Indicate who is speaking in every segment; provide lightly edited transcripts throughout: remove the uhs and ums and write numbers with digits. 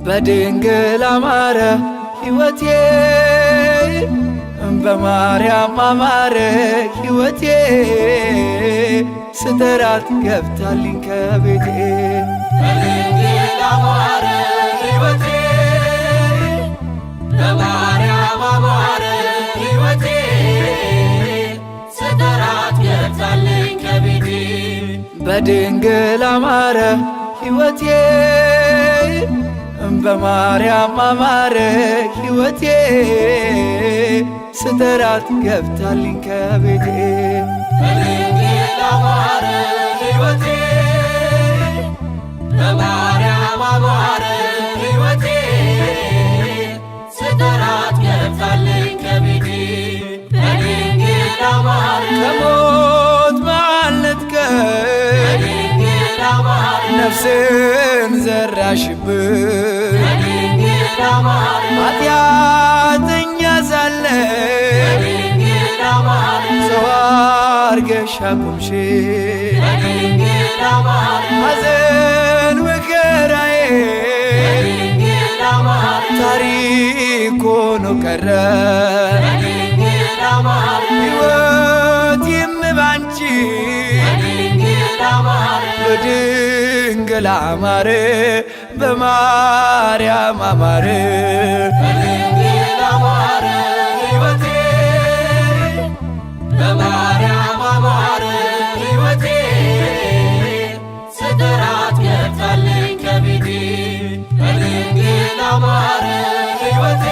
Speaker 1: በድንግል አማረ ሕይወቴ በማርያም አማረ ሕይወቴ ስጠራት ገብታልኝ ከቤቴ
Speaker 2: በድንግል አማረ ሕይወቴ በማርያም አማረ ሕይወቴ ስጠራት ገብታልኝ ከቤቴ
Speaker 1: በድንግል አማረ ሕይወቴ በማርያም አማረ ሕይወቴ ስጠራት ገብታልኝ ከቤቴ
Speaker 2: በድንግል አማረ ሕይወቴ በማርያም አማረ ሕይወቴ ስጠራት ገብታልኝ ከቤቴ በድንግል አማረ
Speaker 1: ከሞት ባልነጥቀኝ
Speaker 2: በድንግል አማረ
Speaker 1: ነፍስን ዘራሽብኝ
Speaker 2: በድንግል አማረ
Speaker 1: ኃጢአተኛ ሳለሁ
Speaker 2: በድንግል አማረ
Speaker 1: ሰው አርገሽ አቆምሽኝ
Speaker 2: በድንግል አማረ
Speaker 1: ሐዘን መከራዬ
Speaker 2: በድንግል አማረ
Speaker 1: ታሪክ ሆኖ ቀረ
Speaker 2: በድንግል አማረ
Speaker 1: ሕይወቴም ባንቺ
Speaker 2: በድንግል አማረ
Speaker 1: በድንግል አማረ በማርያም አማረ
Speaker 2: በድንግል አማረ ሕይወቴ በማርያም አማረ ሕይወቴ ስጠራት ገብታልኝ ከቤቴ በድንግል አማረ ሕይወቴ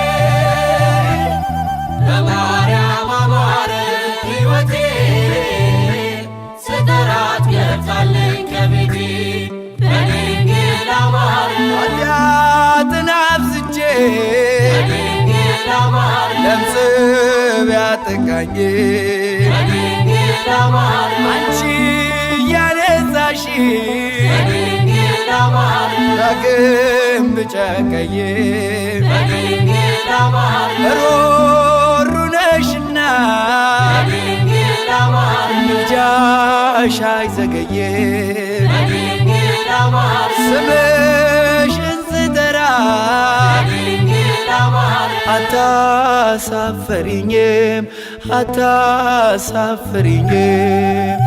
Speaker 2: በማርያም አማረ ሕይወቴ ስጠራት ገብታልኝ ከቤቴ በድንግል አማረ
Speaker 1: ኃጢአትን አብዝቼ
Speaker 2: በድንግል አማረ
Speaker 1: ለምጽ ቢያጠቃኝ
Speaker 2: በድንግል አማረ
Speaker 1: አንቺ እያነጻሽ
Speaker 2: በድንግል አማረ
Speaker 1: ዳግም ብጨቀይ
Speaker 2: በድንግል አማረ
Speaker 1: ሮሩ ነሽና
Speaker 2: በድንግል አማረ
Speaker 1: ምልጃሽ አይዘገይም
Speaker 2: በድንግል አማረ
Speaker 1: ስምሽን ስጠራ
Speaker 2: በድንግል አማረ
Speaker 1: አታሳፍሪኝም አታሳፍሪኝም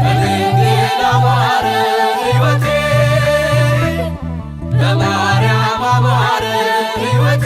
Speaker 2: በድንግል አማረ ሕይወቴ በማርያም አማረ ሕይወቴ